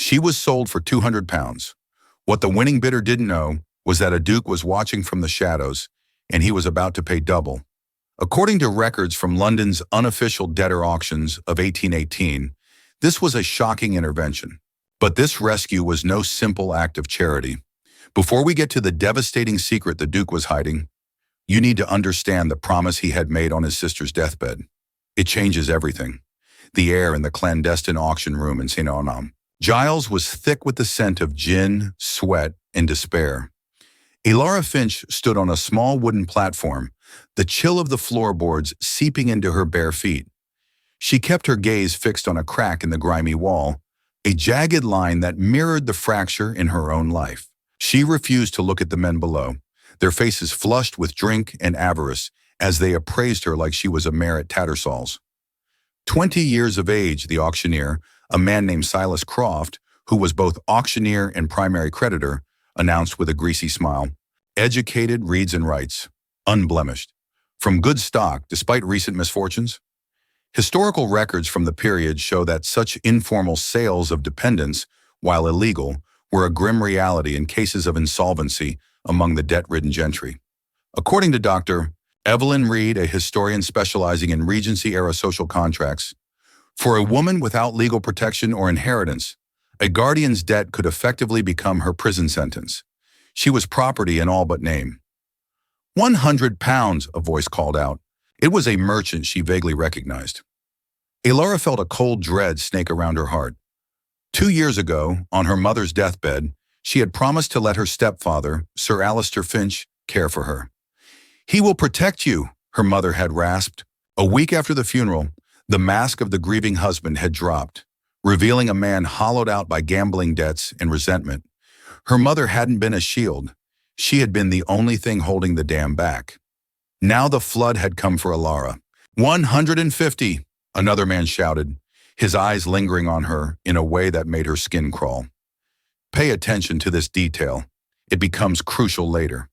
She was sold for £200. What the winning bidder didn't know was that a duke was watching from the shadows, and he was about to pay double. According to records from London's unofficial debtor auctions of 1818, this was a shocking intervention. But this rescue was no simple act of charity. Before we get to the devastating secret the duke was hiding, you need to understand the promise he had made on his sister's deathbed. It changes everything. The air in the clandestine auction room in St. Onam. Giles was thick with the scent of gin, sweat, and despair. Elara Finch stood on a small wooden platform, the chill of the floorboards seeping into her bare feet. She kept her gaze fixed on a crack in the grimy wall, a jagged line that mirrored the fracture in her own life. She refused to look at the men below, their faces flushed with drink and avarice as they appraised her like she was a mare at Tattersall's. 20 years of age, the auctioneer, a man named Silas Croft, who was both auctioneer and primary creditor, announced with a greasy smile. Educated, reads and writes, unblemished, from good stock despite recent misfortunes. Historical records from the period show that such informal sales of dependents, while illegal, were a grim reality in cases of insolvency among the debt-ridden gentry. According to Dr. Evelyn Reed, a historian specializing in Regency-era social contracts, for a woman without legal protection or inheritance, a guardian's debt could effectively become her prison sentence. She was property in all but name. £100, a voice called out. It was a merchant she vaguely recognized. Elara felt a cold dread snake around her heart. 2 years ago, on her mother's deathbed, she had promised to let her stepfather, Sir Alistair Finch, care for her. He will protect you, her mother had rasped. A week after the funeral, the mask of the grieving husband had dropped, revealing a man hollowed out by gambling debts and resentment. Her mother hadn't been a shield. She had been the only thing holding the dam back. Now the flood had come for Elara. 150, another man shouted, his eyes lingering on her in a way that made her skin crawl. Pay attention to this detail. It becomes crucial later.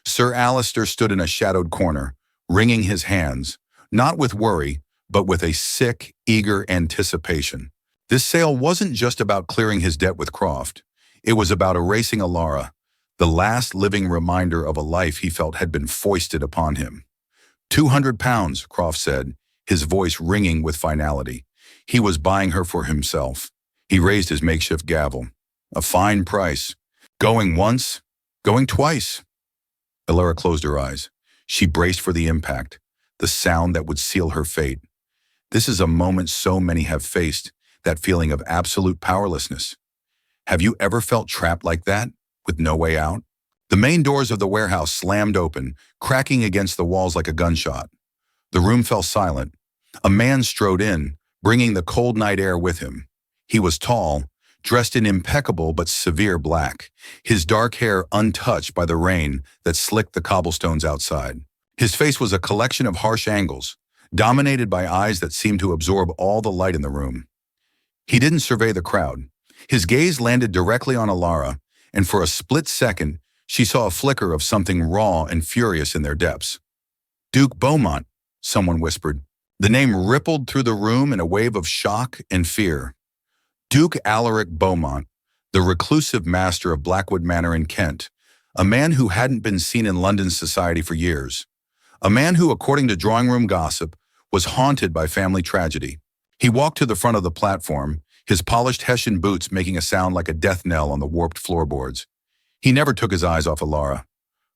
Sir Alistair stood in a shadowed corner, wringing his hands, not with worry, but with a sick, eager anticipation. This sale wasn't just about clearing his debt with Croft. It was about erasing Elara, the last living reminder of a life he felt had been foisted upon him. £200, Croft said, his voice ringing with finality. He was buying her for himself. He raised his makeshift gavel. A fine price. Going once, going twice. Elara closed her eyes. She braced for the impact, the sound that would seal her fate. This is a moment so many have faced, that feeling of absolute powerlessness. Have you ever felt trapped like that, with no way out? The main doors of the warehouse slammed open, cracking against the walls like a gunshot. The room fell silent. A man strode in, bringing the cold night air with him. He was tall, dressed in impeccable but severe black, his dark hair untouched by the rain that slicked the cobblestones outside. His face was a collection of harsh angles, dominated by eyes that seemed to absorb all the light in the room. He didn't survey the crowd. His gaze landed directly on Elara, and for a split second, she saw a flicker of something raw and furious in their depths. Duke Beaumont, someone whispered. The name rippled through the room in a wave of shock and fear. Duke Alaric Beaumont, the reclusive master of Blackwood Manor in Kent, a man who hadn't been seen in London society for years. A man who, according to drawing-room gossip, was haunted by family tragedy. He walked to the front of the platform, his polished Hessian boots making a sound like a death knell on the warped floorboards. He never took his eyes off Elara.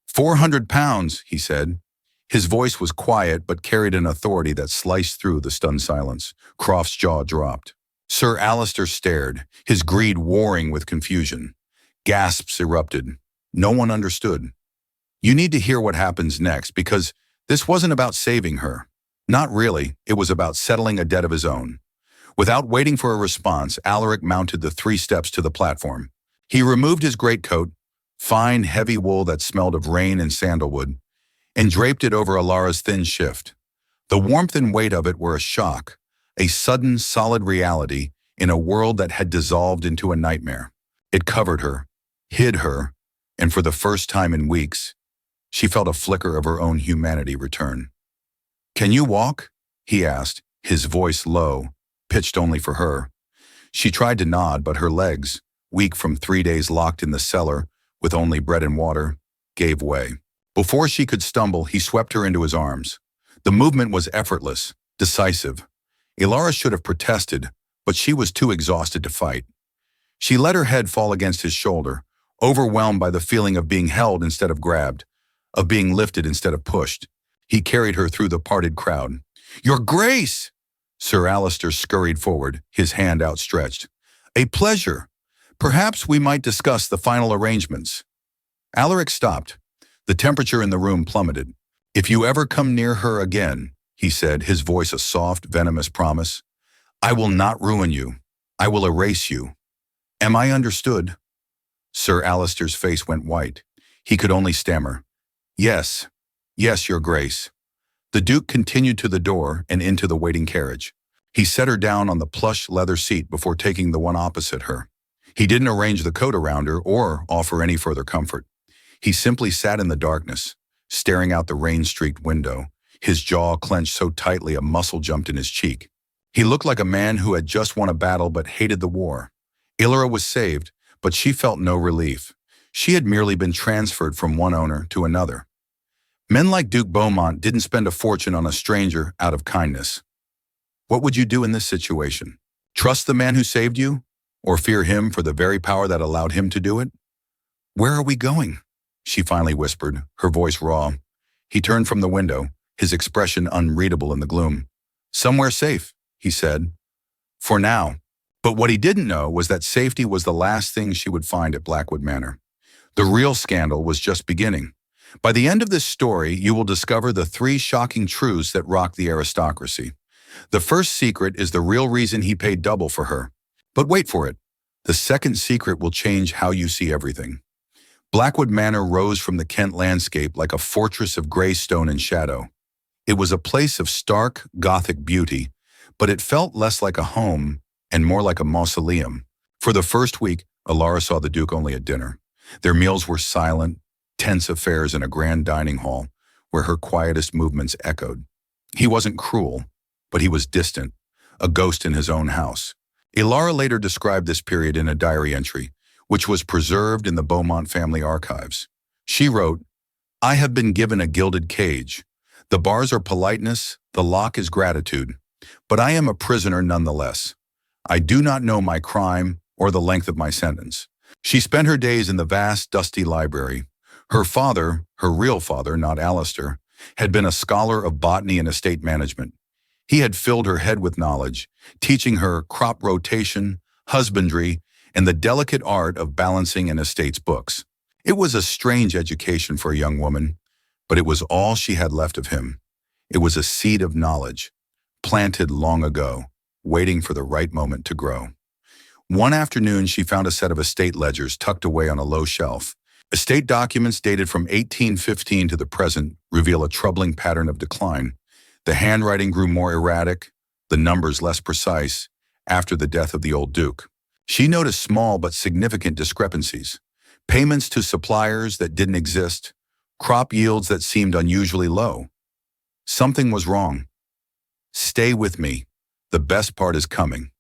£400, he said. His voice was quiet but carried an authority that sliced through the stunned silence. Croft's jaw dropped. Sir Alistair stared, his greed warring with confusion. Gasps erupted. No one understood. You need to hear what happens next, because this wasn't about saving her. Not really, it was about settling a debt of his own. Without waiting for a response, Alaric mounted the 3 steps to the platform. He removed his greatcoat, fine, heavy wool that smelled of rain and sandalwood, and draped it over Elara's thin shift. The warmth and weight of it were a shock, a sudden, solid reality in a world that had dissolved into a nightmare. It covered her, hid her, and for the first time in weeks, she felt a flicker of her own humanity return. "Can you walk?" he asked, his voice low, pitched only for her. She tried to nod, but her legs, weak from 3 days locked in the cellar with only bread and water, gave way. Before she could stumble, he swept her into his arms. The movement was effortless, decisive. Ilara should have protested, but she was too exhausted to fight. She let her head fall against his shoulder, overwhelmed by the feeling of being held instead of grabbed, of being lifted instead of pushed. He carried her through the parted crowd. "Your Grace!" Sir Alistair scurried forward, his hand outstretched. "A pleasure. Perhaps we might discuss the final arrangements." Alaric stopped. The temperature in the room plummeted. "If you ever come near her again," he said, his voice a soft, venomous promise, "I will not ruin you. I will erase you. Am I understood?" Sir Alistair's face went white. He could only stammer, "Yes, yes, Your Grace." The Duke continued to the door and into the waiting carriage. He set her down on the plush leather seat before taking the one opposite her. He didn't arrange the coat around her or offer any further comfort. He simply sat in the darkness, staring out the rain-streaked window, his jaw clenched so tightly a muscle jumped in his cheek. He looked like a man who had just won a battle but hated the war. Ilara was saved, but she felt no relief. She had merely been transferred from one owner to another. Men like Duke Beaumont didn't spend a fortune on a stranger out of kindness. What would you do in this situation? Trust the man who saved you? Or fear him for the very power that allowed him to do it? "Where are we going?" she finally whispered, her voice raw. He turned from the window, his expression unreadable in the gloom. "Somewhere safe," he said. "For now." But what he didn't know was that safety was the last thing she would find at Blackwood Manor. The real scandal was just beginning. By the end of this story, you will discover the 3 shocking truths that rock the aristocracy. The first secret is the real reason he paid double for her. But wait for it. The second secret will change how you see everything. Blackwood Manor rose from the Kent landscape like a fortress of gray stone and shadow. It was a place of stark, Gothic beauty, but it felt less like a home and more like a mausoleum. For the first week, Ilara saw the Duke only at dinner. Their meals were silent, tense affairs in a grand dining hall where her quietest movements echoed. He wasn't cruel, but he was distant, a ghost in his own house. Ilara later described this period in a diary entry, which was preserved in the Beaumont family archives. She wrote, "I have been given a gilded cage. The bars are politeness, the lock is gratitude, but I am a prisoner nonetheless. I do not know my crime or the length of my sentence." She spent her days in the vast, dusty library. Her father, her real father, not Alistair, had been a scholar of botany and estate management. He had filled her head with knowledge, teaching her crop rotation, husbandry, and the delicate art of balancing an estate's books. It was a strange education for a young woman, but it was all she had left of him. It was a seed of knowledge, planted long ago, waiting for the right moment to grow. One afternoon, she found a set of estate ledgers tucked away on a low shelf. Estate documents dated from 1815 to the present reveal a troubling pattern of decline. The handwriting grew more erratic, the numbers less precise, after the death of the old Duke. She noticed small but significant discrepancies. Payments to suppliers that didn't exist, crop yields that seemed unusually low. Something was wrong. "Stay with me. The best part is coming."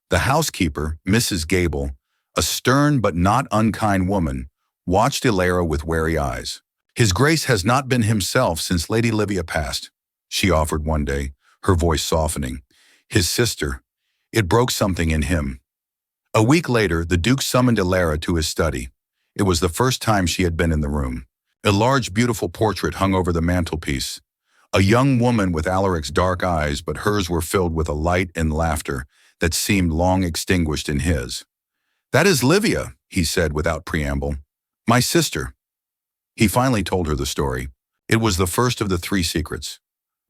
The housekeeper, Mrs. Gable, a stern but not unkind woman, watched Ilara with wary eyes. "His Grace has not been himself since Lady Livia passed," she offered one day, her voice softening. "His sister. It broke something in him." A week later, the Duke summoned Ilara to his study. It was the first time she had been in the room. A large, beautiful portrait hung over the mantelpiece. A young woman with Alaric's dark eyes, but hers were filled with a light and laughter that seemed long extinguished in his. "That is Livia," he said without preamble. "My sister." He finally told her the story. It was the first of the 3 secrets.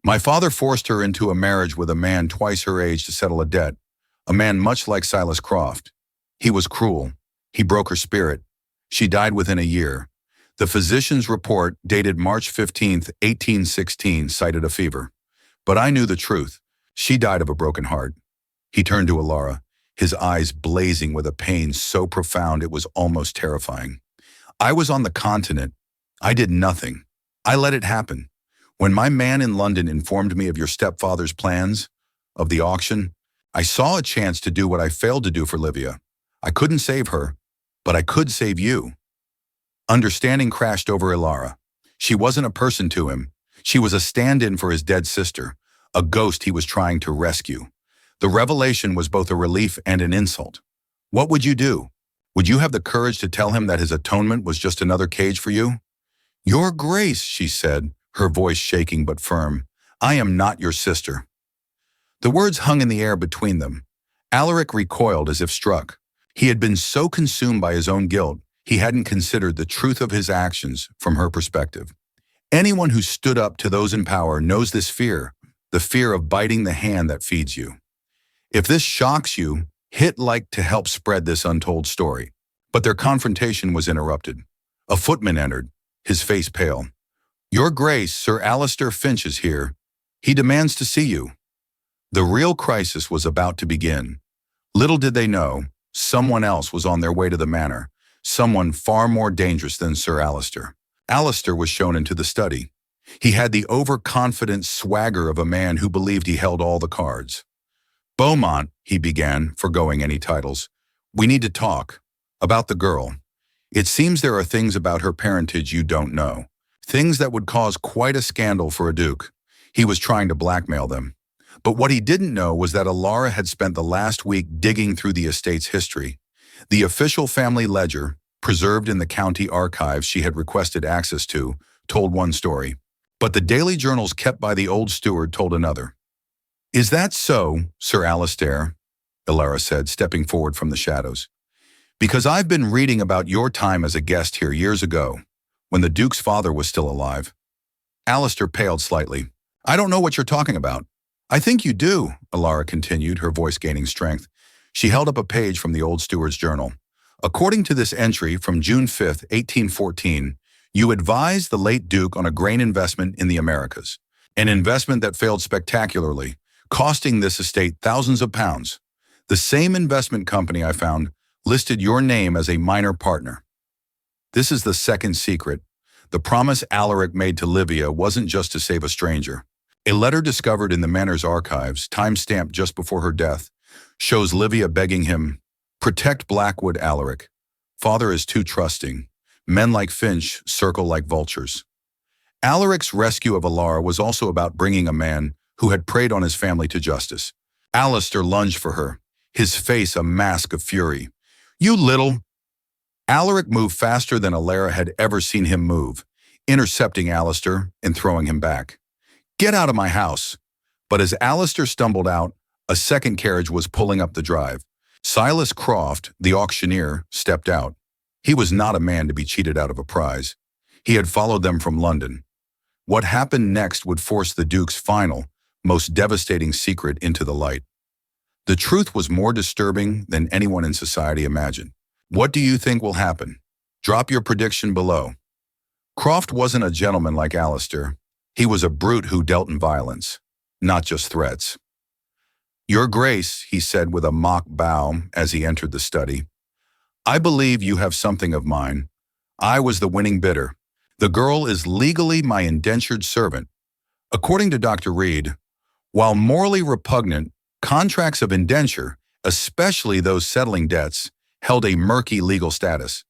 "My father forced her into a marriage with a man twice her age to settle a debt, a man much like Silas Croft. He was cruel. He broke her spirit. She died within a year. The physician's report, dated March 15th, 1816, cited a fever. But I knew the truth. She died of a broken heart." He turned to Ilara, his eyes blazing with a pain so profound it was almost terrifying. "I was on the continent. I did nothing. I let it happen. When my man in London informed me of your stepfather's plans, of the auction, I saw a chance to do what I failed to do for Livia. I couldn't save her, but I could save you. Understanding crashed over Ilara. She wasn't a person to him. She was a stand-in for his dead sister, a ghost he was trying to rescue. The revelation was both a relief and an insult. What would you do? Would you have the courage to tell him that his atonement was just another cage for you? Your Grace, she said, her voice shaking but firm. I am not your sister. The words hung in the air between them. Alaric recoiled as if struck. He had been so consumed by his own guilt, he hadn't considered the truth of his actions from her perspective. Anyone who stood up to those in power knows this fear, the fear of biting the hand that feeds you. If this shocks you, hit like to help spread this untold story. But their confrontation was interrupted. A footman entered, his face pale. Your Grace, Sir Alistair Finch is here. He demands to see you. The real crisis was about to begin. Little did they know, someone else was on their way to the manor, someone far more dangerous than Sir Alistair. Alistair was shown into the study. He had the overconfident swagger of a man who believed he held all the cards. Beaumont, he began, foregoing any titles. We need to talk. About the girl. It seems there are things about her parentage you don't know. Things that would cause quite a scandal for a duke. He was trying to blackmail them. But what he didn't know was that Ilara had spent the last week digging through the estate's history. The official family ledger, preserved in the county archives she had requested access to, told one story. But the daily journals kept by the old steward told another. Is that so, Sir Alistair? Ilara said, stepping forward from the shadows. Because I've been reading about your time as a guest here years ago, when the Duke's father was still alive. Alistair paled slightly. I don't know what you're talking about. I think you do, Ilara continued, her voice gaining strength. She held up a page from the old steward's journal. According to this entry from June 5th, 1814, you advised the late Duke on a grain investment in the Americas, an investment that failed spectacularly, costing this estate thousands of pounds. The same investment company, I found, listed your name as a minor partner. This is the second secret. The promise Alaric made to Livia wasn't just to save a stranger. A letter discovered in the manor's archives, time-stamped just before her death, shows Livia begging him, protect Blackwood, Alaric. Father is too trusting. Men like Finch circle like vultures. Alaric's rescue of Ilara was also about bringing a man who had preyed on his family to justice. Alistair lunged for her, his face a mask of fury. You little... Alaric moved faster than Ilara had ever seen him move, intercepting Alistair and throwing him back. Get out of my house. But as Alistair stumbled out, a second carriage was pulling up the drive. Silas Croft, the auctioneer, stepped out. He was not a man to be cheated out of a prize. He had followed them from London. What happened next would force the Duke's final, most devastating secret into the light. The truth was more disturbing than anyone in society imagined. What do you think will happen? Drop your prediction below. Croft wasn't a gentleman like Alistair. He was a brute who dealt in violence, not just threats. Your Grace, he said with a mock bow as he entered the study. I believe you have something of mine. I was the winning bidder. The girl is legally my indentured servant. According to Dr. Reed, while morally repugnant, contracts of indenture, especially those settling debts, held a murky legal status.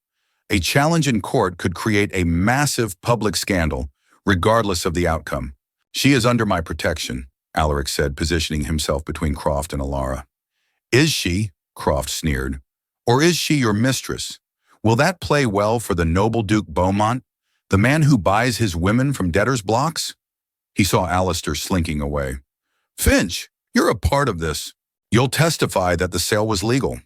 A challenge in court could create a massive public scandal, regardless of the outcome. She is under my protection, Alaric said, positioning himself between Croft and Ilara. Is she, Croft sneered, or is she your mistress? Will that play well for the noble Duke Beaumont, the man who buys his women from debtors' blocks? He saw Alistair slinking away. Finch, you're a part of this. You'll testify that the sale was legal.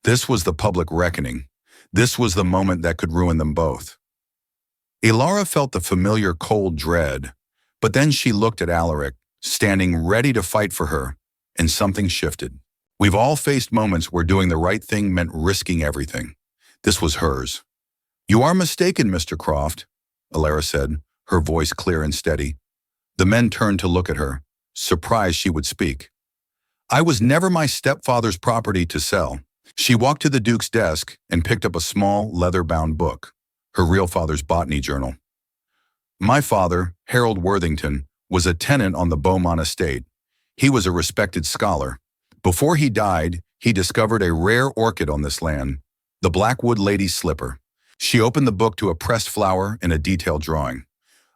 This was the public reckoning. This was the moment that could ruin them both. Ilara felt the familiar cold dread, but then she looked at Alaric, standing ready to fight for her, and something shifted. We've all faced moments where doing the right thing meant risking everything. This was hers. You are mistaken, Mr. Croft, Ilara said, her voice clear and steady. The men turned to look at her, surprised she would speak. I was never my stepfather's property to sell. She walked to the Duke's desk and picked up a small, leather-bound book, her real father's botany journal. My father, Harold Worthington, was a tenant on the Beaumont estate. He was a respected scholar, Before he died, he discovered a rare orchid on this land, the Blackwood Lady's Slipper. She opened the book to a pressed flower and a detailed drawing.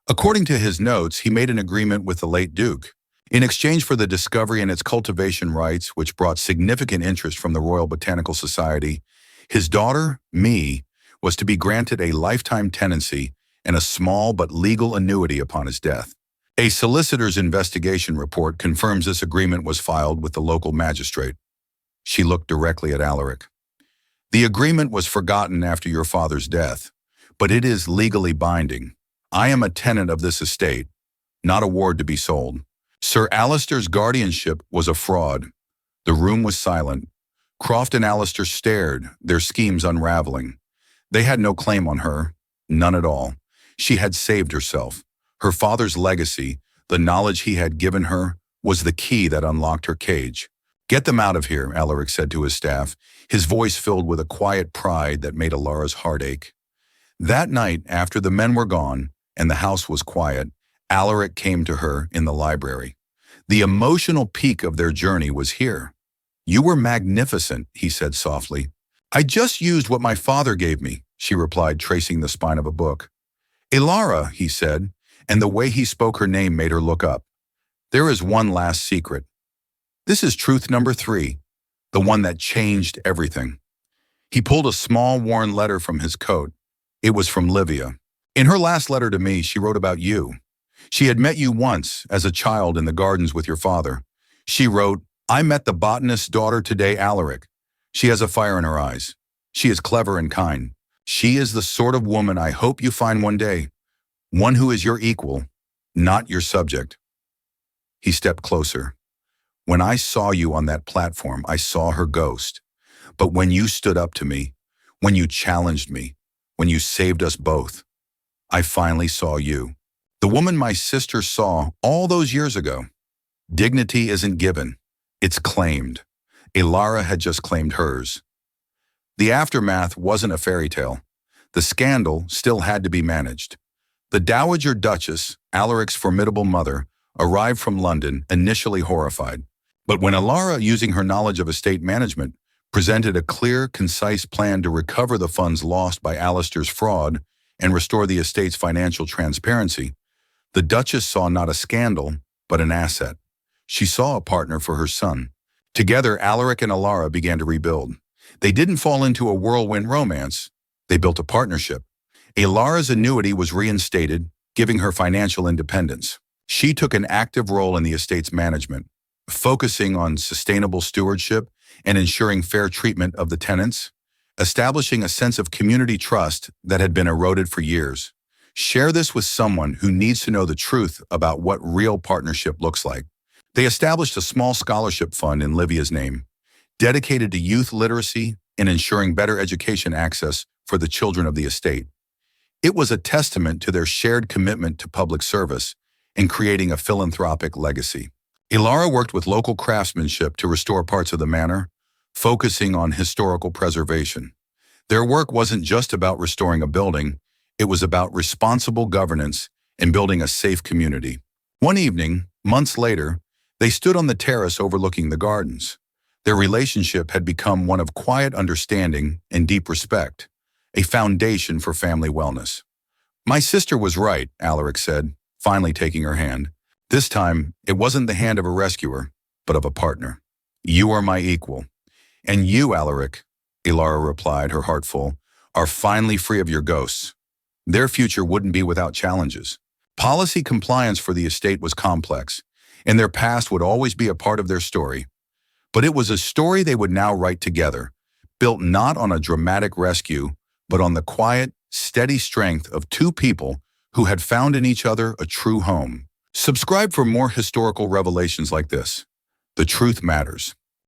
According to his notes, he made an agreement with the late Duke. In exchange for the discovery and its cultivation rights, which brought significant interest from the Royal Botanical Society, his daughter, Me, was to be granted a lifetime tenancy and a small but legal annuity upon his death. A solicitor's investigation report confirms this agreement was filed with the local magistrate. She looked directly at Alaric. The agreement was forgotten after your father's death, but it is legally binding. I am a tenant of this estate, not a ward to be sold. Sir Alistair's guardianship was a fraud. The room was silent. Croft and Alistair stared, their schemes unraveling. They had no claim on her, none at all. She had saved herself. Her father's legacy, the knowledge he had given her, was the key that unlocked her cage. Get them out of here, Alaric said to his staff, his voice filled with a quiet pride that made Alara's heart ache. That night, after the men were gone and the house was quiet, Alaric came to her in the library. The emotional peak of their journey was here. You were magnificent, he said softly. I just used what my father gave me, she replied, tracing the spine of a book. Elara, he said, and the way he spoke her name made her look up. There is one last secret. This is truth number 3, the one that changed everything. He pulled a small, worn letter from his coat. It was from Livia. In her last letter to me, she wrote about you. She had met you once as a child in the gardens with your father. She wrote, I met the botanist's daughter today, Alaric. She has a fire in her eyes. She is clever and kind. She is the sort of woman I hope you find one day. One who is your equal, not your subject. He stepped closer. When I saw you on that platform, I saw her ghost. But when you stood up to me, when you challenged me, when you saved us both, I finally saw you. The woman my sister saw all those years ago. Dignity isn't given, it's claimed. Elara had just claimed hers. The aftermath wasn't a fairy tale. The scandal still had to be managed. The Dowager Duchess, Alaric's formidable mother, arrived from London, initially horrified. But when Elara, using her knowledge of estate management, presented a clear, concise plan to recover the funds lost by Alistair's fraud and restore the estate's financial transparency, the Duchess saw not a scandal, but an asset. She saw a partner for her son. Together, Alaric and Elara began to rebuild. They didn't fall into a whirlwind romance. They built a partnership. Elara's annuity was reinstated, giving her financial independence. She took an active role in the estate's management, focusing on sustainable stewardship and ensuring fair treatment of the tenants, establishing a sense of community trust that had been eroded for years. Share this with someone who needs to know the truth about what real partnership looks like. They established a small scholarship fund in Livia's name, dedicated to youth literacy and ensuring better education access for the children of the estate. It was a testament to their shared commitment to public service and creating a philanthropic legacy. Elara worked with local craftsmanship to restore parts of the manor, focusing on historical preservation. Their work wasn't just about restoring a building, it was about responsible governance and building a safe community. One evening, months later, they stood on the terrace overlooking the gardens. Their relationship had become one of quiet understanding and deep respect, a foundation for family wellness. My sister was right, Alaric said, finally taking her hand. This time, it wasn't the hand of a rescuer, but of a partner. You are my equal. And you, Alaric, Elara replied, her heart full, are finally free of your ghosts. Their future wouldn't be without challenges. Policy compliance for the estate was complex, and their past would always be a part of their story. But it was a story they would now write together, built not on a dramatic rescue, but on the quiet, steady strength of two people who had found in each other a true home. Subscribe for more historical revelations like this. The truth matters.